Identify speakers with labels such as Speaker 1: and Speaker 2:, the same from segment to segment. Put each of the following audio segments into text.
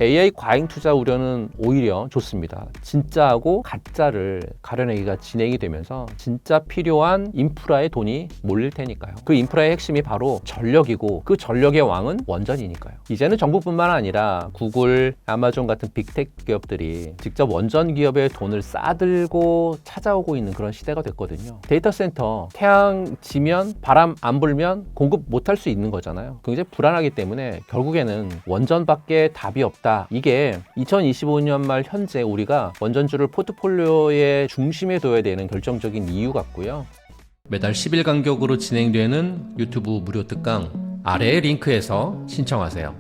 Speaker 1: AI 과잉 투자 우려는 오히려 좋습니다. 진짜하고 가짜를 가려내기가 진행이 되면서 진짜 필요한 인프라에 돈이 몰릴 테니까요. 그 인프라의 핵심이 바로 전력이고 그 전력의 왕은 원전이니까요. 이제는 정부뿐만 아니라 구글, 아마존 같은 빅테크 기업들이 직접 원전 기업의 돈을 싸들고 찾아오고 있는 그런 시대가 됐거든요. 데이터 센터, 태양 지면 바람 안 불면 공급 못할 수 있는 거잖아요. 굉장히 불안하기 때문에 결국에는 원전밖에 답이 없다. 이게 2025년 말 현재 우리가 원전주를 포트폴리오의 중심에 둬야 되는 결정적인 이유 같고요. 매달 10일 간격으로 진행되는 유튜브 무료 특강 아래의 링크에서 신청하세요.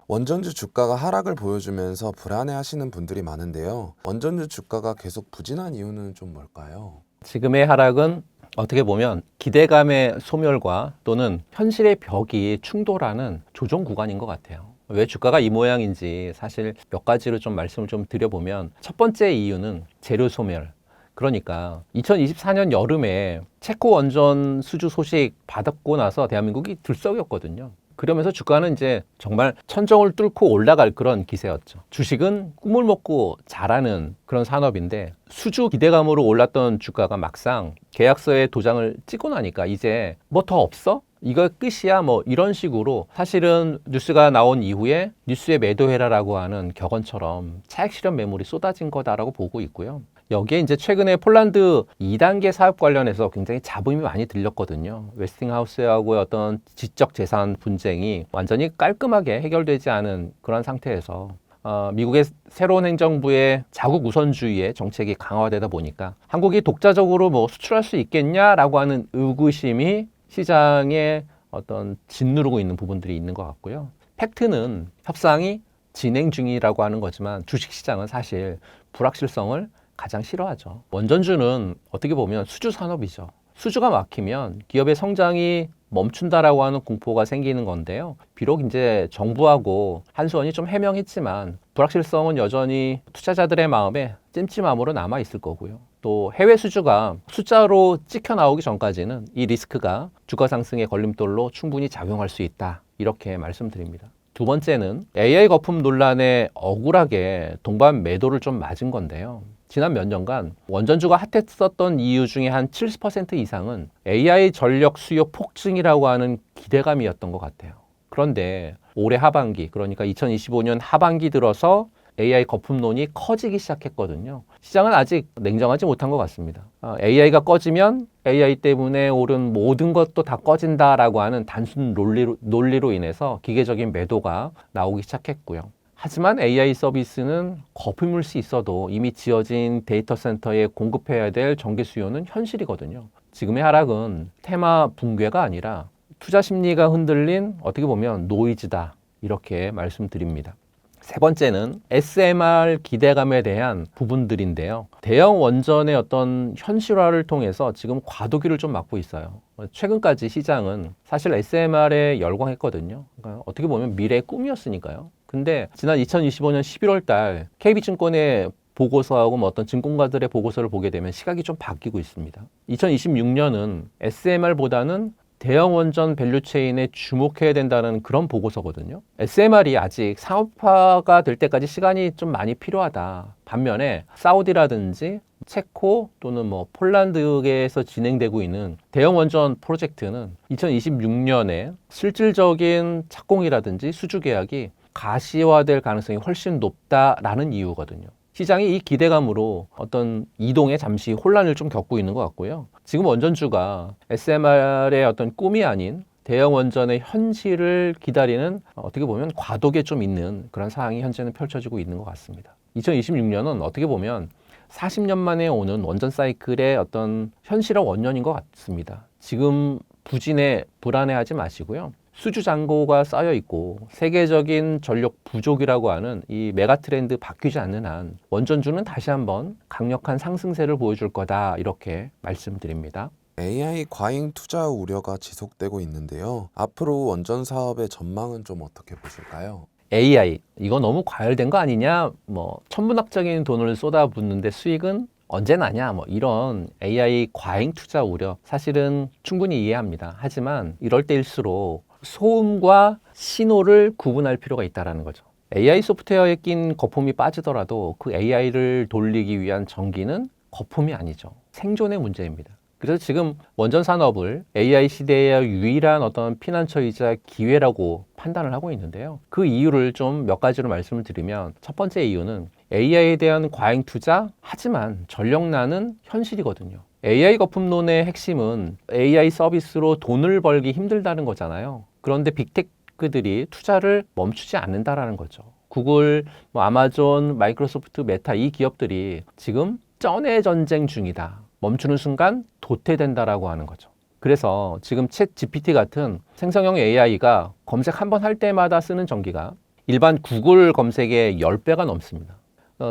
Speaker 2: 원전주 주가가 하락을 보여주면서 불안해하시는 분들이 많은데요. 원전주 주가가 계속 부진한 이유는 좀 뭘까요?
Speaker 1: 지금의 하락은 어떻게 보면 기대감의 소멸과 또는 현실의 벽이 충돌하는 조정 구간인 것 같아요. 왜 주가가 이 모양인지 사실 몇 가지로 좀 말씀을 좀 드려보면, 첫 번째 이유는 재료 소멸. 그러니까 2024년 여름에 체코 원전 수주 소식 받았고 나서 대한민국이 들썩였거든요. 그러면서 주가는 이제 정말 천정을 뚫고 올라갈 그런 기세였죠. 주식은 꿈을 먹고 자라는 그런 산업인데, 수주 기대감으로 올랐던 주가가 막상 계약서에 도장을 찍고 나니까 이제 뭐 더 없어? 이거 끝이야? 뭐 이런 식으로 사실은 뉴스가 나온 이후에 뉴스에 매도해라라고 하는 격언처럼 차익 실현 매물이 쏟아진 거다라고 보고 있고요. 여기에 이제 최근에 폴란드 2단계 사업 관련해서 굉장히 잡음이 많이 들렸거든요. 웨스팅하우스하고의 어떤 지적 재산 분쟁이 완전히 깔끔하게 해결되지 않은 그런 상태에서 미국의 새로운 행정부의 자국 우선주의의 정책이 강화되다 보니까 한국이 독자적으로 뭐 수출할 수 있겠냐라고 하는 의구심이 시장에 어떤 짓누르고 있는 부분들이 있는 것 같고요. 팩트는 협상이 진행 중이라고 하는 거지만 주식시장은 사실 불확실성을 가장 싫어하죠. 원전주는 어떻게 보면 수주 산업이죠. 수주가 막히면 기업의 성장이 멈춘다라고 하는 공포가 생기는 건데요. 비록 이제 정부하고 한수원이 좀 해명했지만 불확실성은 여전히 투자자들의 마음에 찜찜함으로 남아 있을 거고요. 또 해외 수주가 숫자로 찍혀 나오기 전까지는 이 리스크가 주가 상승의 걸림돌로 충분히 작용할 수 있다, 이렇게 말씀드립니다. 두 번째는 AI 거품 논란에 억울하게 동반 매도를 좀 맞은 건데요. 지난 몇 년간 원전주가 핫했었던 이유 중에 한 70% 이상은 AI 전력 수요 폭증이라고 하는 기대감이었던 것 같아요. 그런데 올해 하반기, 그러니까 2025년 하반기 들어서 AI 거품론이 커지기 시작했거든요. 시장은 아직 냉정하지 못한 것 같습니다. AI가 꺼지면 AI 때문에 오른 모든 것도 다 꺼진다라고 하는 단순 논리로 인해서 기계적인 매도가 나오기 시작했고요. 하지만 AI 서비스는 거품일 수 있어도 이미 지어진 데이터 센터에 공급해야 될 전기 수요는 현실이거든요. 지금의 하락은 테마 붕괴가 아니라 투자 심리가 흔들린 어떻게 보면 노이즈다, 이렇게 말씀드립니다. 세 번째는 SMR 기대감에 대한 부분들인데요. 대형 원전의 어떤 현실화를 통해서 지금 과도기를 좀 맞고 있어요. 최근까지 시장은 사실 SMR에 열광했거든요. 그러니까 어떻게 보면 미래의 꿈이었으니까요. 근데 지난 2025년 11월 달 KB증권의 보고서하고 뭐 어떤 증권가들의 보고서를 보게 되면 시각이 좀 바뀌고 있습니다. 2026년은 SMR보다는 대형 원전 밸류체인에 주목해야 된다는 그런 보고서거든요. SMR이 아직 상업화가 될 때까지 시간이 좀 많이 필요하다. 반면에 사우디라든지 체코 또는 뭐 폴란드에서 진행되고 있는 대형 원전 프로젝트는 2026년에 실질적인 착공이라든지 수주 계약이 가시화될 가능성이 훨씬 높다라는 이유거든요. 시장이 이 기대감으로 어떤 이동에 잠시 혼란을 좀 겪고 있는 것 같고요. 지금 원전주가 SMR의 어떤 꿈이 아닌 대형 원전의 현실을 기다리는 어떻게 보면 과도기에 좀 있는 그런 상황이 현재는 펼쳐지고 있는 것 같습니다. 2026년은 어떻게 보면 40년 만에 오는 원전 사이클의 어떤 현실화 원년인 것 같습니다. 지금 부진에 불안해하지 마시고요. 수주 잔고가 쌓여 있고 세계적인 전력 부족이라고 하는 이 메가 트렌드 바뀌지 않는 한 원전주는 다시 한번 강력한 상승세를 보여줄 거다, 이렇게 말씀드립니다.
Speaker 2: AI 과잉 투자 우려가 지속되고 있는데요. 앞으로 원전 사업의 전망은 좀 어떻게 보실까요?
Speaker 1: AI 이거 너무 과열된 거 아니냐, 뭐 천문학적인 돈을 쏟아붓는데 수익은 언제 나냐, 뭐 이런 AI 과잉 투자 우려 사실은 충분히 이해합니다. 하지만 이럴 때일수록 소음과 신호를 구분할 필요가 있다는 거죠. AI 소프트웨어에 낀 거품이 빠지더라도 그 AI를 돌리기 위한 전기는 거품이 아니죠. 생존의 문제입니다. 그래서 지금 원전 산업을 AI 시대의 유일한 어떤 피난처이자 기회라고 판단을 하고 있는데요. 그 이유를 좀 몇 가지로 말씀을 드리면, 첫 번째 이유는 AI에 대한 과잉 투자, 하지만 전력난은 현실이거든요. AI 거품론의 핵심은 AI 서비스로 돈을 벌기 힘들다는 거잖아요. 그런데 빅테크들이 투자를 멈추지 않는다라는 거죠. 구글, 아마존, 마이크로소프트, 메타 이 기업들이 지금 쩐의 전쟁 중이다. 멈추는 순간 도태된다라고 하는 거죠. 그래서 지금 챗 GPT 같은 생성형 AI가 검색 한 번 할 때마다 쓰는 전기가 일반 구글 검색의 10배가 넘습니다.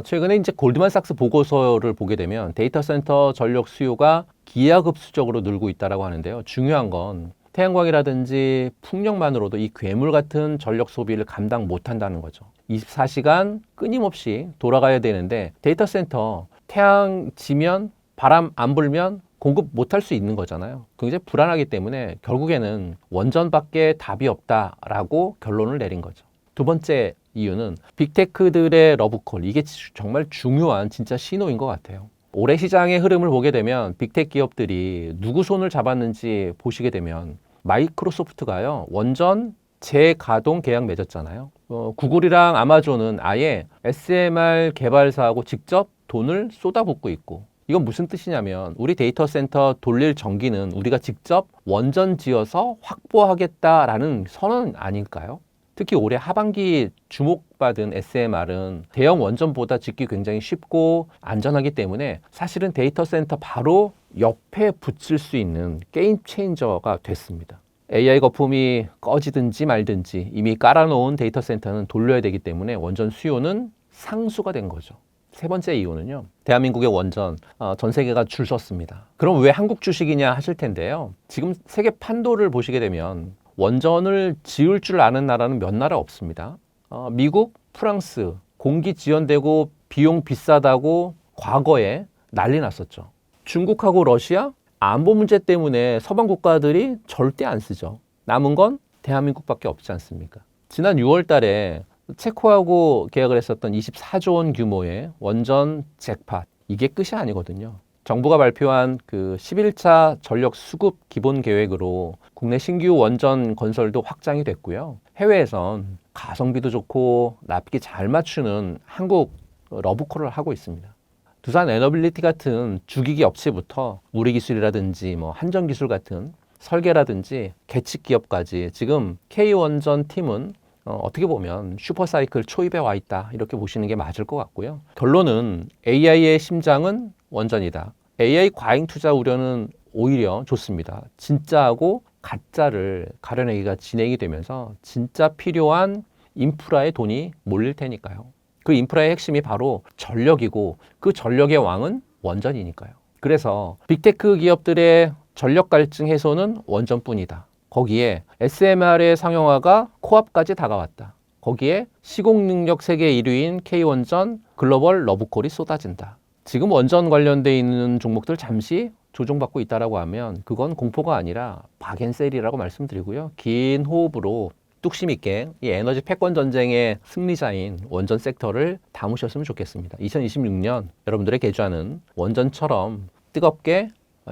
Speaker 1: 최근에 이제 골드만삭스 보고서를 보게 되면 데이터 센터 전력 수요가 기하급수적으로 늘고 있다라고 하는데요. 중요한 건 태양광이라든지 풍력만으로도 이 괴물 같은 전력 소비를 감당 못한다는 거죠. 24시간 끊임없이 돌아가야 되는데 데이터 센터 태양 지면 바람 안 불면 공급 못할 수 있는 거잖아요. 굉장히 불안하기 때문에 결국에는 원전밖에 답이 없다라고 결론을 내린 거죠. 두 번째 이유는 빅테크들의 러브콜, 이게 정말 중요한 진짜 신호인 것 같아요. 올해 시장의 흐름을 보게 되면 빅테크 기업들이 누구 손을 잡았는지 보시게 되면 마이크로소프트가요, 원전 재가동 계약 맺었잖아요. 구글이랑 아마존은 아예 SMR 개발사하고 직접 돈을 쏟아붓고 있고, 이건 무슨 뜻이냐면 우리 데이터 센터 돌릴 전기는 우리가 직접 원전 지어서 확보하겠다라는 선언 아닐까요? 특히 올해 하반기 주목받은 SMR은 대형 원전보다 짓기 굉장히 쉽고 안전하기 때문에 사실은 데이터 센터 바로 옆에 붙일 수 있는 게임 체인저가 됐습니다. AI 거품이 꺼지든지 말든지 이미 깔아놓은 데이터 센터는 돌려야 되기 때문에 원전 수요는 상수가 된 거죠. 세 번째 이유는요, 대한민국의 원전 전 세계가 줄 섰습니다. 그럼 왜 한국 주식이냐 하실 텐데요, 지금 세계 판도를 보시게 되면 원전을 지을 줄 아는 나라는 몇 나라 없습니다. 미국, 프랑스 공기 지연되고 비용 비싸다고 과거에 난리 났었죠. 중국하고 러시아 안보 문제 때문에 서방 국가들이 절대 안 쓰죠. 남은 건 대한민국밖에 없지 않습니까? 지난 6월 달에 체코하고 계약을 했었던 24조 원 규모의 원전 잭팟, 이게 끝이 아니거든요. 정부가 발표한 그 11차 전력 수급 기본 계획으로 국내 신규 원전 건설도 확장이 됐고요. 해외에선 가성비도 좋고 납기 잘 맞추는 한국 러브콜을 하고 있습니다. 두산 에너빌리티 같은 주기기 업체부터 우리 기술이라든지 한전 기술 같은 설계라든지 계측 기업까지 지금 K원전 팀은 어떻게 보면 슈퍼사이클 초입에 와 있다, 이렇게 보시는 게 맞을 것 같고요. 결론은 AI의 심장은 원전이다. AI 과잉 투자 우려는 오히려 좋습니다. 진짜하고 가짜를 가려내기가 진행이 되면서 진짜 필요한 인프라에 돈이 몰릴 테니까요. 그 인프라의 핵심이 바로 전력이고 그 전력의 왕은 원전이니까요. 그래서 빅테크 기업들의 전력 갈증 해소는 원전뿐이다. 거기에 SMR의 상용화가 코앞까지 다가왔다. 거기에 시공 능력 세계 1위인 K원전 글로벌 러브콜이 쏟아진다. 지금 원전 관련돼 있는 종목들 잠시 조정받고 있다라고 하면 그건 공포가 아니라 박앤셀이라고 말씀드리고요. 긴 호흡으로 뚝심 있게 이 에너지 패권 전쟁의 승리자인 원전 섹터를 담으셨으면 좋겠습니다. 2026년 여러분들의 계좌는 원전처럼 뜨겁게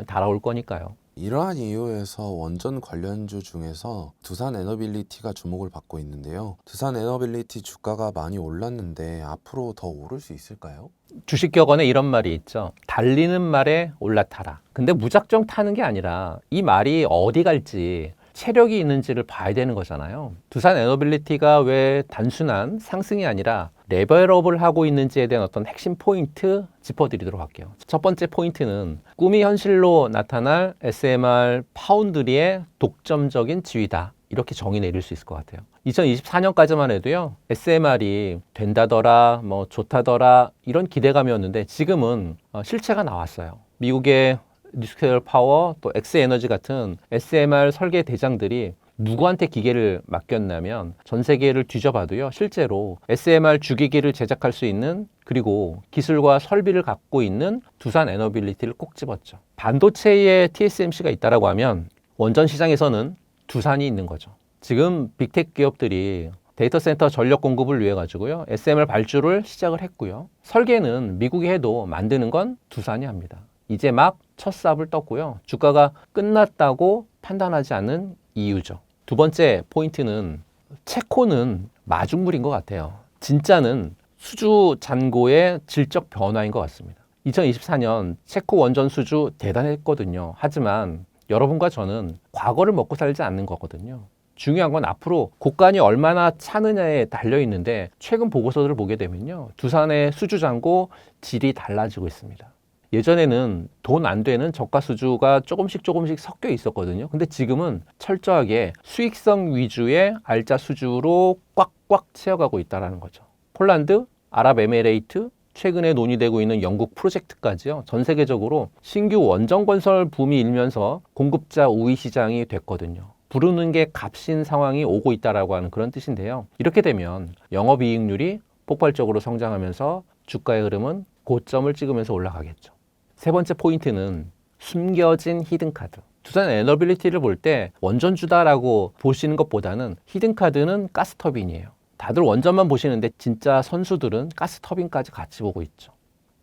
Speaker 1: 달아올 거니까요.
Speaker 2: 이러한 이유에서 원전 관련주 중에서 두산 에너빌리티가 주목을 받고 있는데요. 두산 에너빌리티 주가가 많이 올랐는데 앞으로 더 오를 수 있을까요?
Speaker 1: 주식격언에 이런 말이 있죠. 달리는 말에 올라타라. 근데 무작정 타는 게 아니라 이 말이 어디 갈지 체력이 있는지를 봐야 되는 거잖아요. 두산 에너빌리티가 왜 단순한 상승이 아니라 레벨업을 하고 있는지에 대한 어떤 핵심 포인트 짚어드리도록 할게요. 첫 번째 포인트는 꿈이 현실로 나타날 SMR 파운드리의 독점적인 지위다, 이렇게 정의 내릴 수 있을 것 같아요. 2024년까지만 해도요, SMR이 된다더라, 좋다더라, 이런 기대감이었는데 지금은 실체가 나왔어요. 미국의 뉴스케일 파워, 또 엑스에너지 같은 SMR 설계 대장들이 누구한테 기계를 맡겼냐면 전 세계를 뒤져봐도요, 실제로 SMR 주기기를 제작할 수 있는, 그리고 기술과 설비를 갖고 있는 두산 에너빌리티를 꼭 집었죠. 반도체에 TSMC가 있다라고 하면 원전 시장에서는 두산이 있는 거죠. 지금 빅테크 기업들이 데이터 센터 전력 공급을 위해 가지고요. SMR 발주를 시작을 했고요. 설계는 미국이 해도 만드는 건 두산이 합니다. 이제 막 첫 삽을 떴고요. 주가가 끝났다고 판단하지 않는 이유죠. 두 번째 포인트는 체코는 마중물인 것 같아요. 진짜는 수주 잔고의 질적 변화인 것 같습니다. 2024년 체코 원전 수주 대단했거든요. 하지만 여러분과 저는 과거를 먹고 살지 않는 거거든요. 중요한 건 앞으로 곡간이 얼마나 차느냐에 달려 있는데 최근 보고서들을 보게 되면요. 두산의 수주 잔고 질이 달라지고 있습니다. 예전에는 돈 안 되는 저가 수주가 조금씩 섞여 있었거든요. 근데 지금은 철저하게 수익성 위주의 알짜 수주로 꽉꽉 채워가고 있다는 거죠. 폴란드, 아랍에미레이트, 최근에 논의되고 있는 영국 프로젝트까지요. 전 세계적으로 신규 원전 건설 붐이 일면서 공급자 우위 시장이 됐거든요. 부르는 게 값인 상황이 오고 있다라고 하는 그런 뜻인데요. 이렇게 되면 영업이익률이 폭발적으로 성장하면서 주가의 흐름은 고점을 찍으면서 올라가겠죠. 세 번째 포인트는 숨겨진 히든카드. 두산 에너빌리티를 볼 때 원전주다라고 보시는 것보다는 히든카드는 가스터빈이에요. 다들 원전만 보시는데 진짜 선수들은 가스터빈까지 같이 보고 있죠.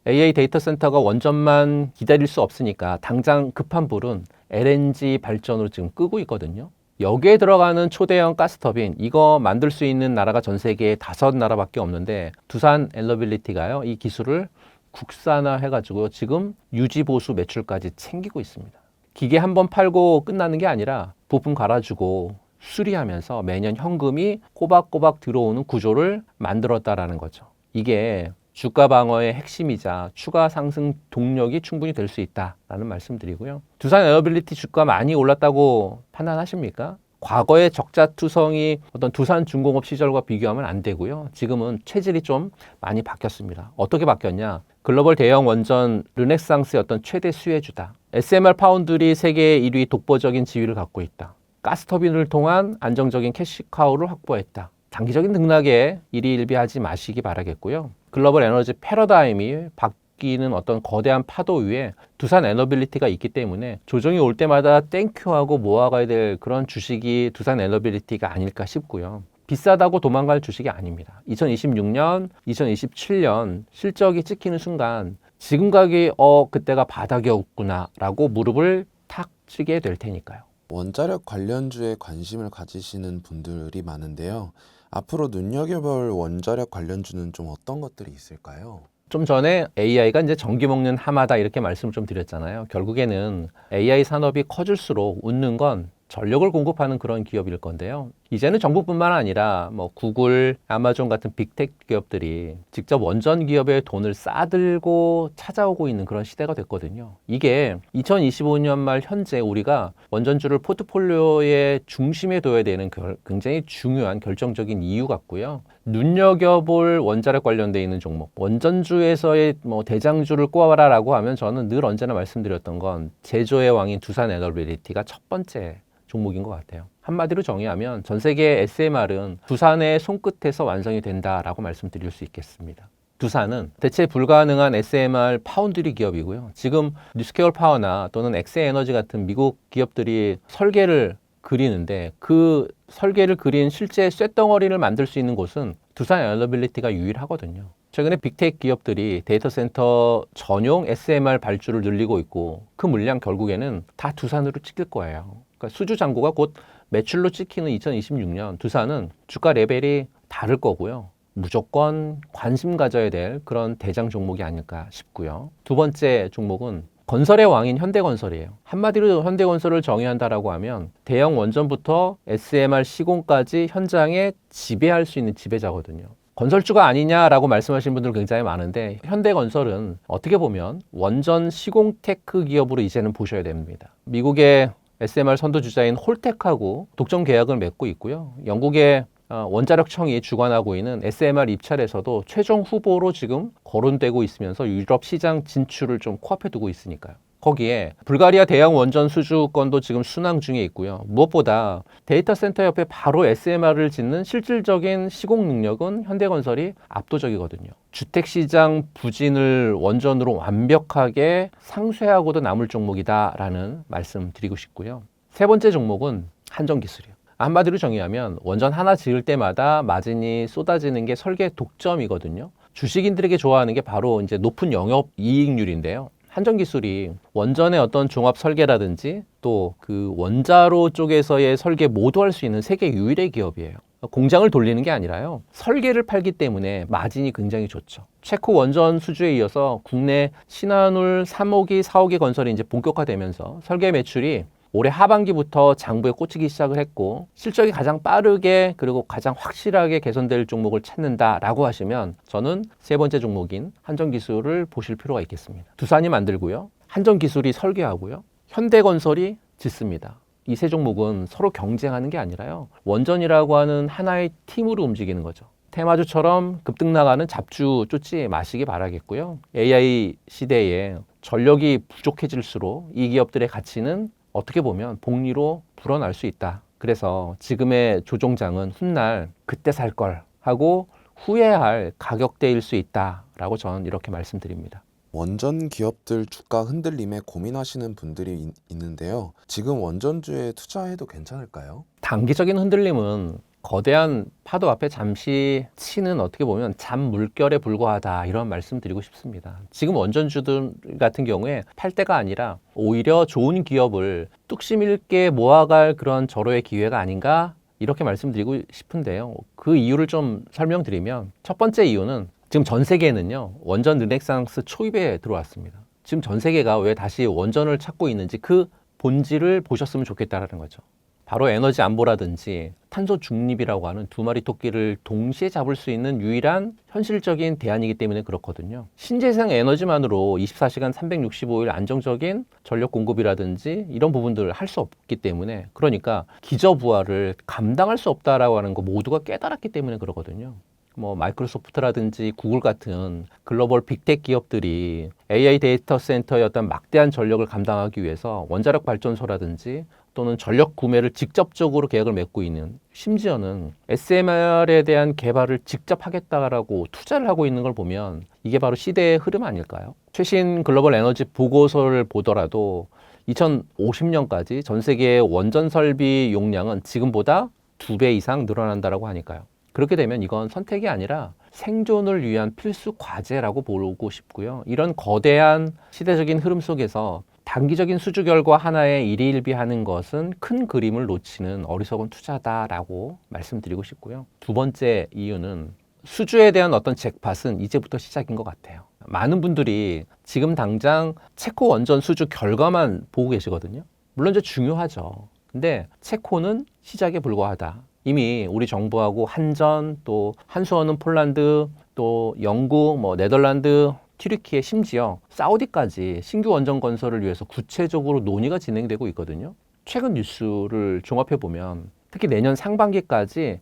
Speaker 1: AI 데이터 센터가 원전만 기다릴 수 없으니까 당장 급한 불은 LNG 발전으로 지금 끄고 있거든요. 여기에 들어가는 초대형 가스터빈, 이거 만들 수 있는 나라가 전 세계에 5나라밖에 없는데 두산 에너빌리티가요, 이 기술을 국산화해가지고 지금 유지보수 매출까지 챙기고 있습니다. 기계 한번 팔고 끝나는 게 아니라 부품 갈아주고 수리하면서 매년 현금이 꼬박꼬박 들어오는 구조를 만들었다라는 거죠. 이게 주가 방어의 핵심이자 추가 상승 동력이 충분히 될 수 있다라는 말씀드리고요. 두산 에어빌리티 주가 많이 올랐다고 판단하십니까? 과거의 적자투성이 어떤 두산중공업 시절과 비교하면 안 되고요. 지금은 체질이 좀 많이 바뀌었습니다. 어떻게 바뀌었냐? 글로벌 대형 원전 르네상스의 어떤 최대 수혜주다. SMR 파운드리 세계 1위 독보적인 지위를 갖고 있다. 가스터빈을 통한 안정적인 캐시카우를 확보했다. 장기적인 등락에 일희일비하지 마시기 바라겠고요. 글로벌 에너지 패러다임이 바뀌는 어떤 거대한 파도 위에 두산 에너빌리티가 있기 때문에 조정이 올 때마다 땡큐하고 모아가야 될 그런 주식이 두산 에너빌리티가 아닐까 싶고요. 비싸다고 도망갈 주식이 아닙니다. 2026년, 2027년 실적이 찍히는 순간 지금 가격이 그때가 바닥이었구나 라고 무릎을 탁 치게 될 테니까요.
Speaker 2: 원자력 관련주에 관심을 가지시는 분들이 많은데요. 앞으로 눈여겨볼 원자력 관련주는 좀 어떤 것들이 있을까요?
Speaker 1: 좀 전에 AI가 이제 전기 먹는 하마다 이렇게 말씀을 좀 드렸잖아요. 결국에는 AI 산업이 커질수록 웃는 건 전력을 공급하는 그런 기업일 건데요. 이제는 정부뿐만 아니라 뭐 구글, 아마존 같은 빅테크 기업들이 직접 원전 기업의 돈을 싸들고 찾아오고 있는 그런 시대가 됐거든요. 이게 2025년 말 현재 우리가 원전주를 포트폴리오의 중심에 둬야 되는 굉장히 중요한 결정적인 이유 같고요. 눈여겨볼 원자력 관련돼 있는 종목, 원전주에서의 뭐 대장주를 꼽아라라고 하면 저는 늘 언제나 말씀드렸던 건 제조의 왕인 두산 에너빌리티가 첫 번째 종목인 것 같아요. 한마디로 정의하면 전 세계 SMR은 두산의 손끝에서 완성이 된다라고 말씀드릴 수 있겠습니다. 두산은 대체 불가능한 SMR 파운드리 기업이고요. 지금 뉴스케어 파워나 또는 엑세에너지 같은 미국 기업들이 설계를 그리는데 그 설계를 그린 실제 쇳덩어리를 만들 수 있는 곳은 두산 에너빌리티가 유일하거든요. 최근에 빅테크 기업들이 데이터 센터 전용 SMR 발주를 늘리고 있고 그 물량 결국에는 다 두산으로 찍힐 거예요. 그러니까 수주 잔고가 곧 매출로 찍히는 2026년 두산은 주가 레벨이 다를 거고요. 무조건 관심 가져야 될 그런 대장 종목이 아닐까 싶고요. 두 번째 종목은 건설의 왕인 현대건설이에요. 한마디로 현대건설을 정의한다라고 하면 대형 원전부터 SMR 시공까지 현장에 지배할 수 있는 지배자거든요. 건설주가 아니냐라고 말씀하시는 분들 굉장히 많은데 현대건설은 어떻게 보면 원전 시공 테크 기업으로 이제는 보셔야 됩니다. 미국의 SMR 선도주자인 홀텍하고 독점 계약을 맺고 있고요. 영국의 원자력청이 주관하고 있는 SMR 입찰에서도 최종 후보로 지금 거론되고 있으면서 유럽 시장 진출을 좀 코앞에 두고 있으니까요. 거기에 불가리아 대형 원전 수주권도 지금 순항 중에 있고요. 무엇보다 데이터 센터 옆에 바로 SMR을 짓는 실질적인 시공 능력은 현대건설이 압도적이거든요. 주택시장 부진을 원전으로 완벽하게 상쇄하고도 남을 종목이다라는 말씀 드리고 싶고요. 세 번째 종목은 한전기술이에요. 한마디로 정의하면 원전 하나 지을 때마다 마진이 쏟아지는 게 설계 독점이거든요. 주식인들에게 좋아하는 게 바로 이제 높은 영업 이익률인데요. 한전 기술이 원전의 어떤 종합 설계라든지 또 그 원자로 쪽에서의 설계 모두 할 수 있는 세계 유일의 기업이에요. 공장을 돌리는 게 아니라요. 설계를 팔기 때문에 마진이 굉장히 좋죠. 체코 원전 수주에 이어서 국내 신한울 3호기, 4호기 건설이 이제 본격화되면서 설계 매출이 올해 하반기부터 장부에 꽂히기 시작을 했고 실적이 가장 빠르게 그리고 가장 확실하게 개선될 종목을 찾는다라고 하시면 저는 세 번째 종목인 한전기술을 보실 필요가 있겠습니다. 두산이 만들고요. 한전기술이 설계하고요. 현대건설이 짓습니다. 이 세 종목은 서로 경쟁하는 게 아니라요. 원전이라고 하는 하나의 팀으로 움직이는 거죠. 테마주처럼 급등 나가는 잡주 쫓지 마시기 바라겠고요. AI 시대에 전력이 부족해질수록 이 기업들의 가치는 어떻게 보면 복리로 불어날 수 있다. 그래서 지금의 조종장은 훗날 그때 살 걸 하고 후회할 가격대일 수 있다라고 저는 이렇게 말씀드립니다.
Speaker 2: 원전 기업들 주가 흔들림에 고민하시는 분들이 있는데요. 지금 원전주에 투자해도 괜찮을까요?
Speaker 1: 단기적인 흔들림은 거대한 파도 앞에 잠시 치는 어떻게 보면 잠물결에 불과하다 이런 말씀 드리고 싶습니다. 지금 원전주들 같은 경우에 팔 때가 아니라 오히려 좋은 기업을 뚝심 있게 모아갈 그런 절호의 기회가 아닌가 이렇게 말씀드리고 싶은데요. 그 이유를 좀 설명드리면 첫 번째 이유는 지금 전 세계는요 원전 르네상스 초입에 들어왔습니다. 지금 전 세계가 왜 다시 원전을 찾고 있는지 그 본질을 보셨으면 좋겠다라는 거죠. 바로 에너지 안보라든지 탄소 중립이라고 하는 두 마리 토끼를 동시에 잡을 수 있는 유일한 현실적인 대안이기 때문에 그렇거든요. 신재생 에너지만으로 24시간 365일 안정적인 전력 공급이라든지 이런 부분들을 할 수 없기 때문에 그러니까 기저부하를 감당할 수 없다라고 하는 거 모두가 깨달았기 때문에 그러거든요. 뭐 마이크로소프트라든지 구글 같은 글로벌 빅텍 기업들이 AI 데이터 센터의 어떤 막대한 전력을 감당하기 위해서 원자력 발전소라든지 또는 전력 구매를 직접적으로 계약을 맺고 있는 심지어는 SMR에 대한 개발을 직접 하겠다라고 투자를 하고 있는 걸 보면 이게 바로 시대의 흐름 아닐까요? 최신 글로벌 에너지 보고서를 보더라도 2050년까지 전 세계의 원전 설비 용량은 지금보다 2배 이상 늘어난다라고 하니까요. 그렇게 되면 이건 선택이 아니라 생존을 위한 필수 과제라고 보고 싶고요. 이런 거대한 시대적인 흐름 속에서 단기적인 수주 결과 하나에 일희일비하는 것은 큰 그림을 놓치는 어리석은 투자다라고 말씀드리고 싶고요. 두 번째 이유는 수주에 대한 어떤 잭팟은 이제부터 시작인 것 같아요. 많은 분들이 지금 당장 체코 원전 수주 결과만 보고 계시거든요. 물론 이제 중요하죠. 근데 체코는 시작에 불과하다. 이미 우리 정부하고 한전, 또 한수원은 폴란드, 또 영국, 네덜란드, 튀르키예 심지어 사우디까지 신규 원전 건설을 위해서 구체적으로 논의가 진행되고 있거든요. 최근 뉴스를 종합해 보면 특히 내년 상반기까지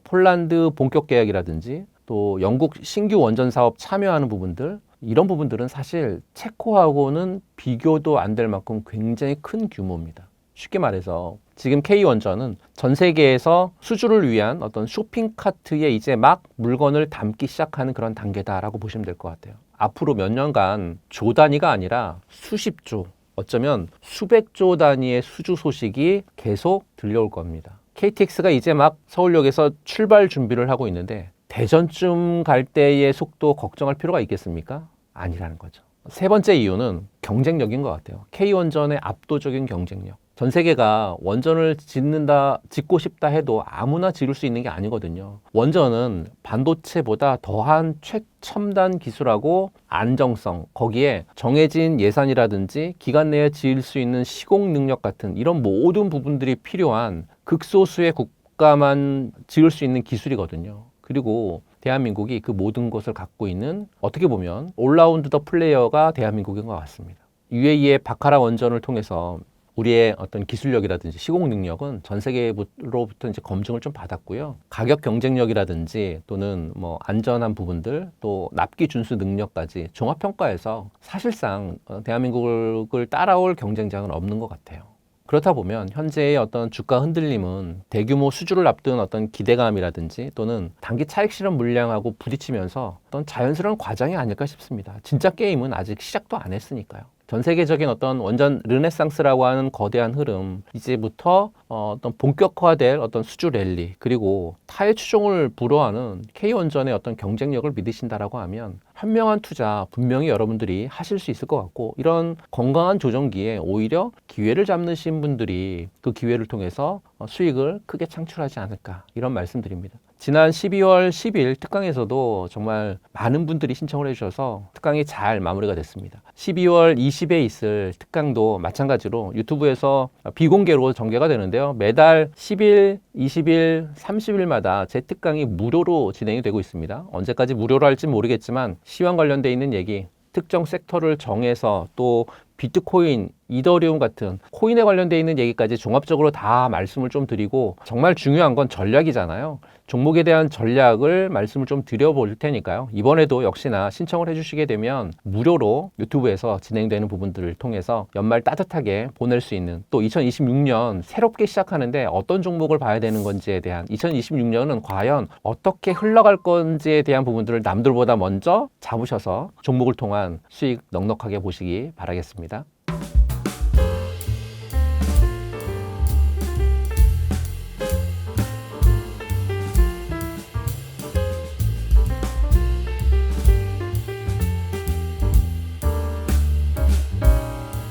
Speaker 1: 폴란드 본격 계약이라든지 또 영국 신규 원전 사업 참여하는 부분들 이런 부분들은 사실 체코하고는 비교도 안 될 만큼 굉장히 큰 규모입니다. 쉽게 말해서 지금 K원전은 전 세계에서 수주를 위한 어떤 쇼핑카트에 이제 막 물건을 담기 시작하는 그런 단계다라고 보시면 될 것 같아요. 앞으로 몇 년간 조 단위가 아니라 수십 조, 어쩌면 수백 조 단위의 수주 소식이 계속 들려올 겁니다. KTX가 이제 막 서울역에서 출발 준비를 하고 있는데 대전쯤 갈 때의 속도 걱정할 필요가 있겠습니까? 아니라는 거죠. 세 번째 이유는 경쟁력인 것 같아요. K원전의 압도적인 경쟁력. 전 세계가 원전을 짓고 싶다 해도 아무나 지을 수 있는 게 아니거든요. 원전은 반도체보다 더한 최첨단 기술하고 안정성, 거기에 정해진 예산이라든지 기간 내에 지을 수 있는 시공 능력 같은 이런 모든 부분들이 필요한 극소수의 국가만 지을 수 있는 기술이거든요. 그리고 대한민국이 그 모든 것을 갖고 있는 어떻게 보면 올라운드 더 플레이어가 대한민국인 것 같습니다. UAE의 바카라 원전을 통해서 우리의 어떤 기술력이라든지 시공 능력은 전 세계로부터 이제 검증을 좀 받았고요. 가격 경쟁력이라든지 또는 안전한 부분들 또 납기 준수 능력까지 종합 평가에서 사실상 대한민국을 따라올 경쟁자는 없는 것 같아요. 그렇다 보면 현재의 어떤 주가 흔들림은 대규모 수주를 앞둔 어떤 기대감이라든지 또는 단기 차익 실현 물량하고 부딪히면서 어떤 자연스러운 과정이 아닐까 싶습니다. 진짜 게임은 아직 시작도 안 했으니까요. 전 세계적인 어떤 완전 르네상스라고 하는 거대한 흐름, 이제부터 어떤 본격화될 어떤 수주 랠리, 그리고 타의 추종을 불허하는 K원전의 어떤 경쟁력을 믿으신다라고 하면 현명한 투자 분명히 여러분들이 하실 수 있을 것 같고, 이런 건강한 조정기에 오히려 기회를 잡으신 분들이 그 기회를 통해서 수익을 크게 창출하지 않을까, 이런 말씀드립니다. 지난 12월 10일 특강에서도 정말 많은 분들이 신청을 해주셔서 특강이 잘 마무리가 됐습니다. 12월 20에 있을 특강도 마찬가지로 유튜브에서 비공개로 전개가 되는데요. 매달 10일, 20일, 30일마다 제 특강이 무료로 진행이 되고 있습니다. 언제까지 무료로 할지 모르겠지만 시황 관련돼 있는 얘기, 특정 섹터를 정해서 또 비트코인, 이더리움 같은 코인에 관련돼 있는 얘기까지 종합적으로 다 말씀을 좀 드리고, 정말 중요한 건 전략이잖아요. 종목에 대한 전략을 말씀을 좀 드려볼 테니까요. 이번에도 역시나 신청을 해주시게 되면 무료로 유튜브에서 진행되는 부분들을 통해서 연말 따뜻하게 보낼 수 있는, 또 2026년 새롭게 시작하는데 어떤 종목을 봐야 되는 건지에 대한, 2026년은 과연 어떻게 흘러갈 건지에 대한 부분들을 남들보다 먼저 잡으셔서 종목을 통한 수익 넉넉하게 보시기 바라겠습니다.